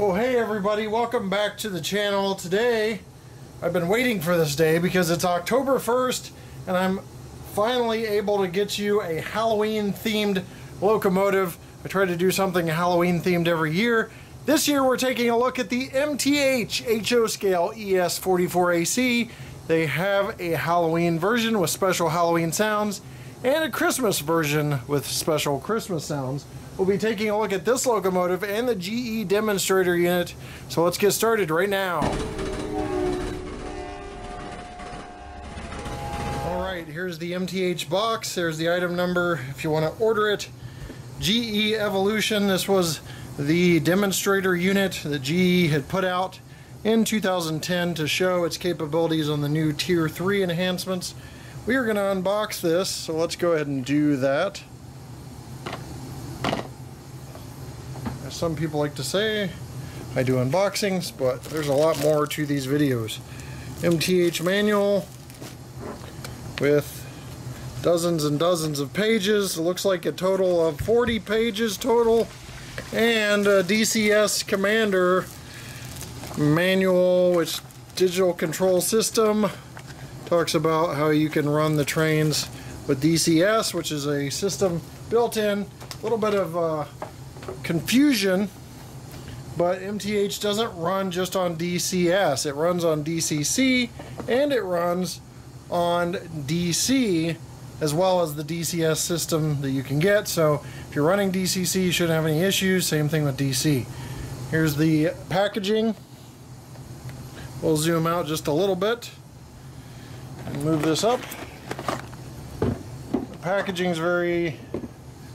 Well, hey everybody, welcome back to the channel. Today, I've been waiting for this day because it's October 1st and I'm finally able to get you a Halloween themed locomotive. I try to do something Halloween themed every year. This year we're taking a look at the MTH HO scale ES44AC. They have a Halloween version with special Halloween sounds and a Christmas version with special Christmas sounds. We'll be taking a look at this locomotive and the GE demonstrator unit. So let's get started right now. Alright, here's the MTH box. There's the item number if you want to order it. GE Evolution. This was the demonstrator unit that GE had put out in 2010 to show its capabilities on the new Tier 3 enhancements. We are going to unbox this, so let's go ahead and do that. As some people like to say, I do unboxings, but there's a lot more to these videos. MTH manual with dozens and dozens of pages. It looks like a total of 40 pages total, and a DCS commander manual, which digital control system. Talks about how you can run the trains with DCS, which is a system built in. A little bit of confusion, but MTH doesn't run just on DCS. It runs on DCC and it runs on DC, as well as the DCS system that you can get. So if you're running DCC, you shouldn't have any issues. Same thing with DC. Here's the packaging. We'll zoom out just a little bit and move this up. The packaging is very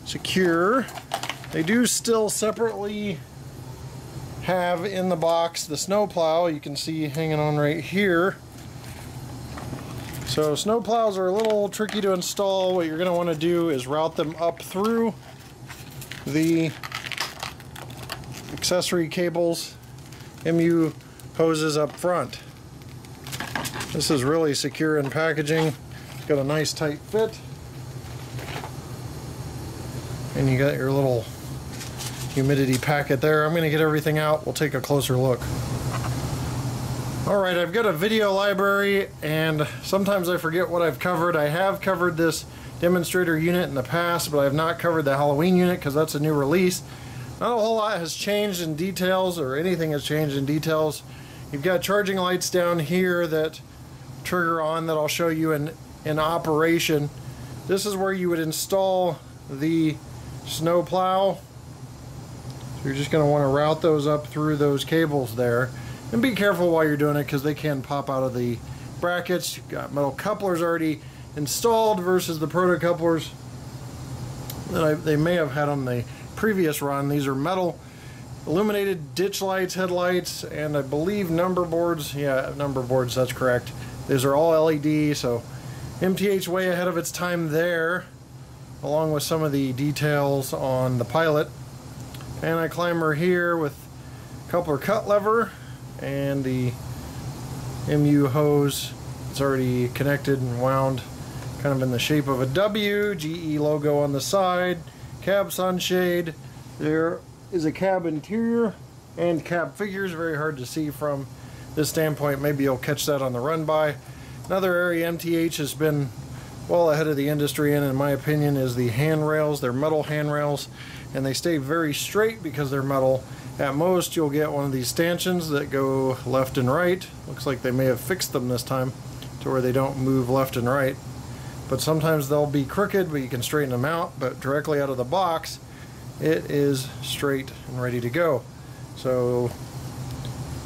secure. They do still separately have in the box the snowplow. You can see hanging on right here. So snowplows are a little tricky to install. What you're going to want to do is route them up through the accessory cables, MU hoses up front. This is really secure in packaging. It's got a nice tight fit. And you got your little humidity packet there. I'm going to get everything out. We'll take a closer look. Alright, I've got a video library and sometimes I forget what I've covered. I have covered this demonstrator unit in the past, but I have not covered the Halloween unit because that's a new release. Not a whole lot has changed in details, or anything has changed in details. You've got charging lights down here that trigger on, that I'll show you in operation. This is where you would install the snowplow. So you're just going to want to route those up through those cables there. And be careful while you're doing it because they can pop out of the brackets. You've got metal couplers already installed versus the proto couplers that they may have had on the previous run. These are metal illuminated ditch lights, headlights, and I believe number boards. Yeah, number boards, that's correct. These are all LED, so MTH way ahead of its time there, along with some of the details on the pilot. Anti-climber here with coupler cut lever and the MU hose. It's already connected and wound kind of in the shape of a W. GE logo on the side. Cab sunshade. There is a cab interior and cab figures. Very hard to see from this standpoint. Maybe you'll catch that on the run by. Another area MTH has been well ahead of the industry in my opinion, is the handrails. They're metal handrails and they stay very straight because they're metal. At most you'll get one of these stanchions that go left and right. Looks like they may have fixed them this time to where they don't move left and right. But sometimes they'll be crooked, but you can straighten them out. But directly out of the box, it is straight and ready to go. So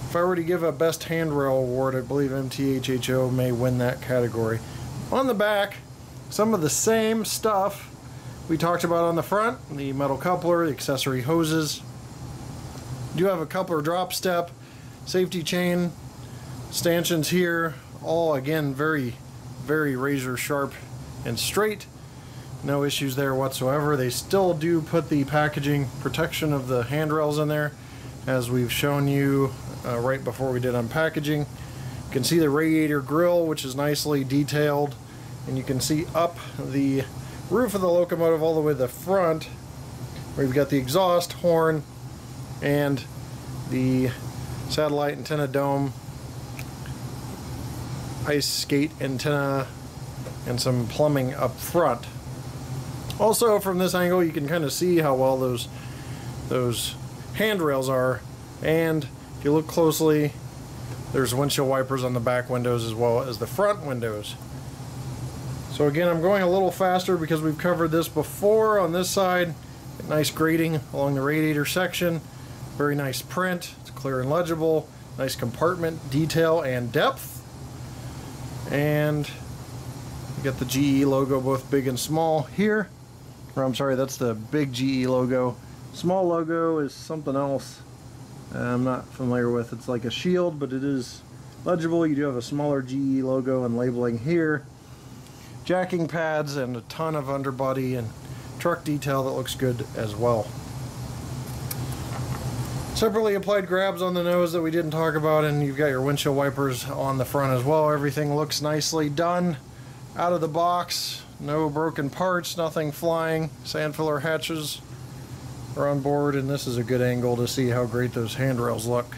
if I were to give a best handrail award, I believe MTH HO may win that category. On the back, some of the same stuff we talked about on the front. The metal coupler, the accessory hoses. You do have a coupler drop step, safety chain, stanchions here. All again very, very razor sharp and straight. No issues there whatsoever. They still do put the packaging protection of the handrails in there, as we've shown you right before we did unpackaging. You can see the radiator grill, which is nicely detailed, and you can see up the roof of the locomotive all the way to the front, where you've got the exhaust, horn, and the satellite antenna dome, ice skate antenna, and some plumbing up front. Also, from this angle you can kind of see how well those handrails are, and if you look closely, there's windshield wipers on the back windows as well as the front windows. So again, I'm going a little faster because we've covered this before. On this side, nice grading along the radiator section, very nice print, it's clear and legible, nice compartment detail and depth, and you got the GE logo both big and small here. Or I'm sorry, that's the big GE logo. Small logo is something else I'm not familiar with. It's like a shield, but it is legible. You do have a smaller GE logo and labeling here. Jacking pads and a ton of underbody and truck detail that looks good as well. Separately applied grabs on the nose that we didn't talk about, and you've got your windshield wipers on the front as well. Everything looks nicely done out of the box. No broken parts, nothing flying. Sand filler hatches are on board, and this is a good angle to see how great those handrails look.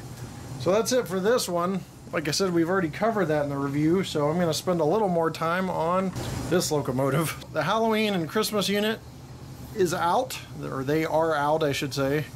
So that's it for this one. Like I said, we've already covered that in the review, so I'm going to spend a little more time on this locomotive. The Halloween and Christmas unit is out, or they are out, I should say.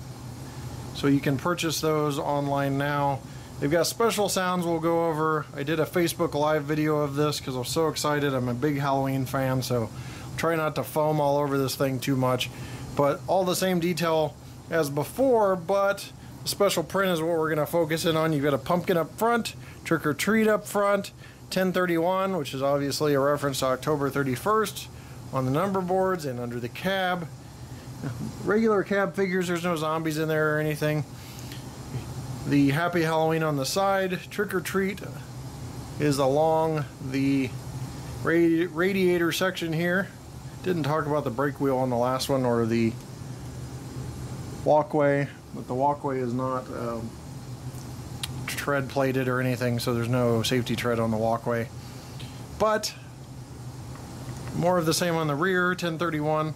So you can purchase those online now. They've got special sounds we'll go over. I did a Facebook Live video of this because I'm so excited. I'm a big Halloween fan, so try not to foam all over this thing too much. But all the same detail as before, but the special print is what we're going to focus in on. You've got a pumpkin up front, trick or treat up front, 1031, which is obviously a reference to October 31st on the number boards and under the cab. Regular cab figures, there's no zombies in there or anything. The Happy Halloween on the side. Trick or treat is along the radiator section here. Didn't talk about the brake wheel on the last one or the walkway, but the walkway is not tread plated or anything, so there's no safety tread on the walkway. But more of the same on the rear. 1031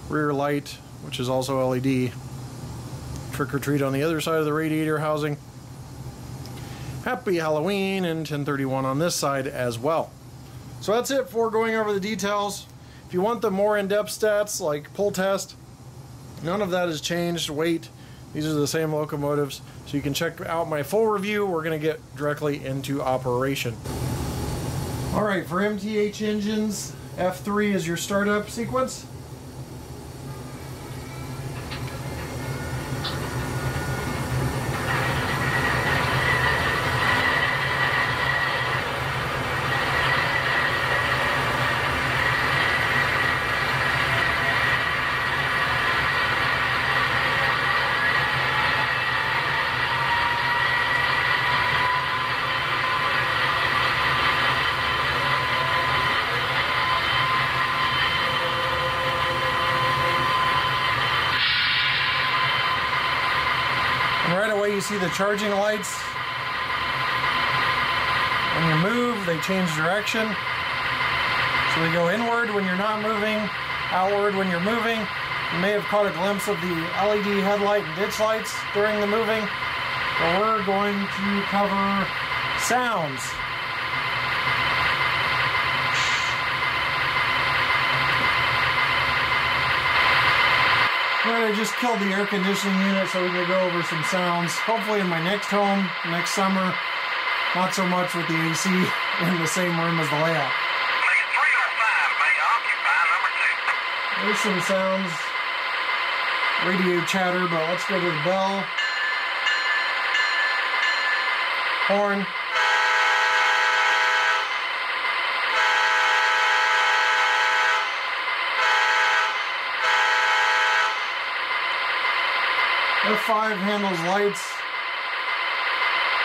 rear light, which is also LED. Trick or treat on the other side of the radiator housing. Happy Halloween and 1031 on this side as well. So that's it for going over the details. If you want the more in-depth stats like pull test, none of that has changed. Weight, these are the same locomotives. So you can check out my full review. We're going to get directly into operation. Alright, for MTH engines, F3 is your startup sequence. Right away you see the charging lights. When you move, they change direction. So they go inward when you're not moving, outward when you're moving. You may have caught a glimpse of the LED headlight and ditch lights during the moving. But we're going to cover sounds. Alright, I just killed the air conditioning unit so we can go over some sounds. Hopefully in my next home, next summer, not so much with the AC in the same room as the layout. There's some sounds, radio chatter, but let's go to the bell, horn. F5 handles lights.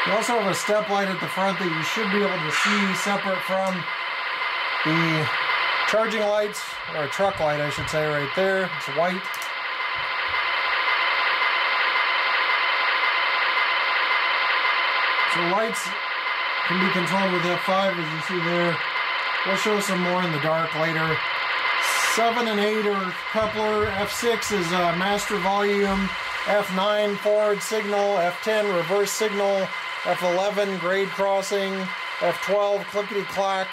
You also have a step light at the front that you should be able to see separate from the charging lights, or a truck light I should say, right there. It's white. So lights can be controlled with F5 as you see there. We'll show some more in the dark later. 7 and 8 are coupler. F6 is master volume. F9 forward signal, F10 reverse signal, F11 grade crossing, F12 clickety-clack,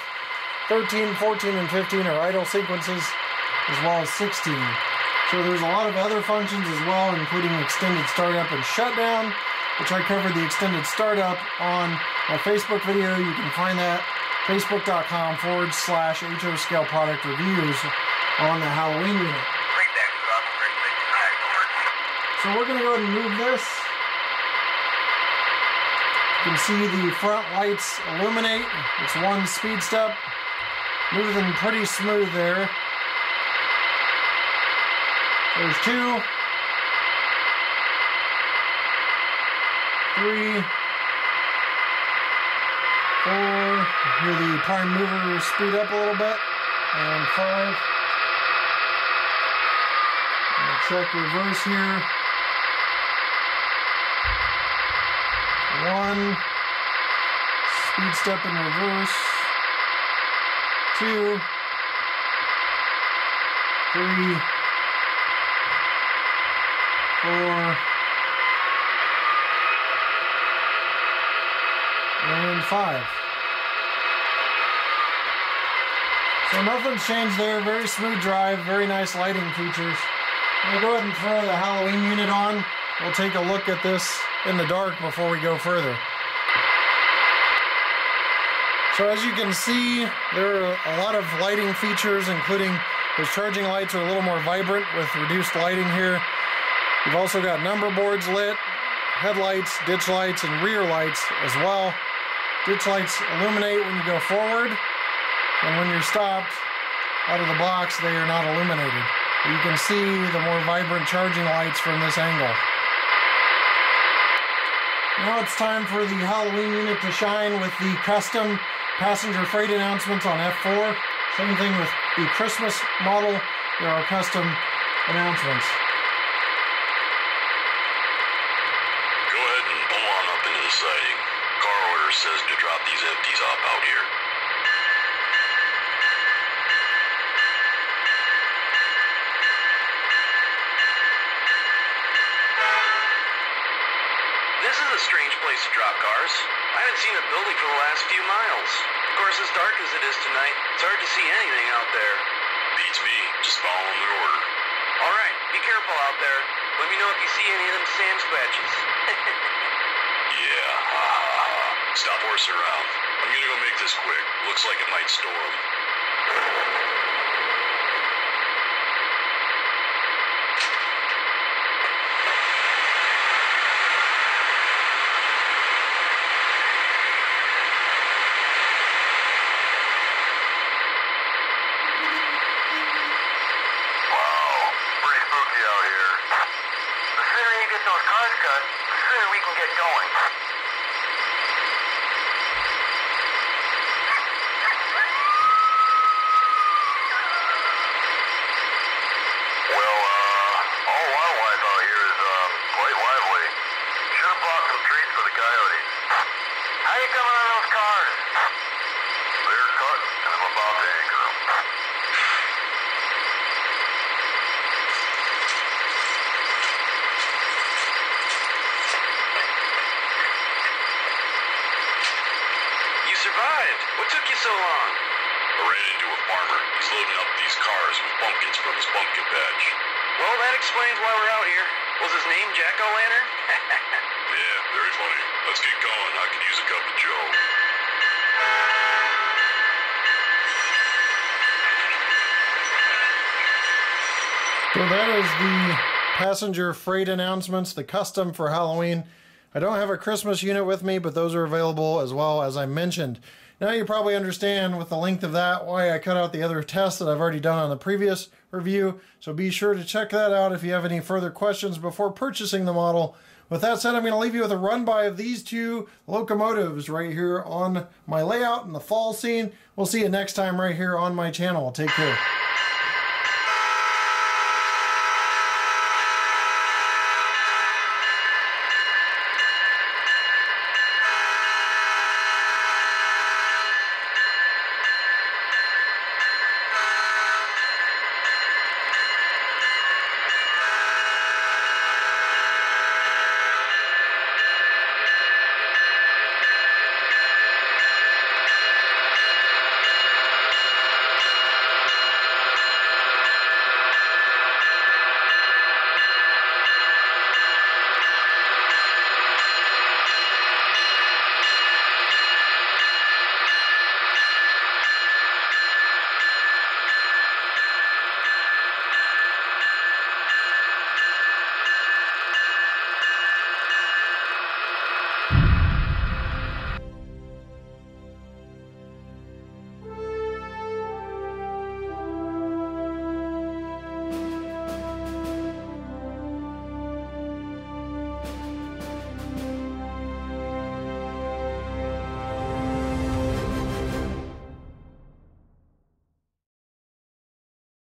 13, 14, and 15 are idle sequences, as well as 16. So there's a lot of other functions as well, including extended startup and shutdown, which I covered the extended startup on my Facebook video. You can find that facebook.com/HO Scale Product Reviews on the Halloween unit. So we're going to go ahead and move this. You can see the front lights illuminate. It's one speed step. Moving pretty smooth there. There's 2, 3, 4. Hear the prime mover speed up a little bit. And 5. Check reverse here. 1. Speed step in reverse. 2. 3. 4. And 5. So nothing's changed there. Very smooth drive. Very nice lighting features. I'm going to go ahead and throw the Halloween unit on. We'll take a look at this in the dark before we go further. So as you can see, there are a lot of lighting features, including those charging lights are a little more vibrant with reduced lighting here. You've also got number boards lit, headlights, ditch lights, and rear lights as well. Ditch lights illuminate when you go forward, and when you're stopped out of the box, they are not illuminated. You can see the more vibrant charging lights from this angle. Now it's time for the Halloween unit to shine with the custom passenger freight announcements on F4. Same thing with the Christmas model. There are custom announcements. Go ahead and pull on up into the siding. Car order says to drop these empties off out here. This is a strange place to drop cars. I haven't seen a building for the last few miles. Of course, as dark as it is tonight, it's hard to see anything out there. Beats me. Just following the order. All right, be careful out there. Let me know if you see any of them sand scratches. Yeah, ha ha ha. Stop horsing around. I'm gonna go make this quick. Looks like it might storm. What took you so long? I ran into a farmer. He's loading up these cars with pumpkins from his pumpkin patch. Well, that explains why we're out here. Was his name Jack-O-Lantern? Yeah, very funny. Let's get going. I could use a cup of joe. So that is the passenger freight announcements, the custom for Halloween. I don't have a Christmas unit with me, but those are available as well, as I mentioned. Now you probably understand with the length of that why I cut out the other tests that I've already done on the previous review. So be sure to check that out if you have any further questions before purchasing the model. With that said, I'm going to leave you with a run-by of these two locomotives right here on my layout in the fall scene. We'll see you next time right here on my channel. Take care.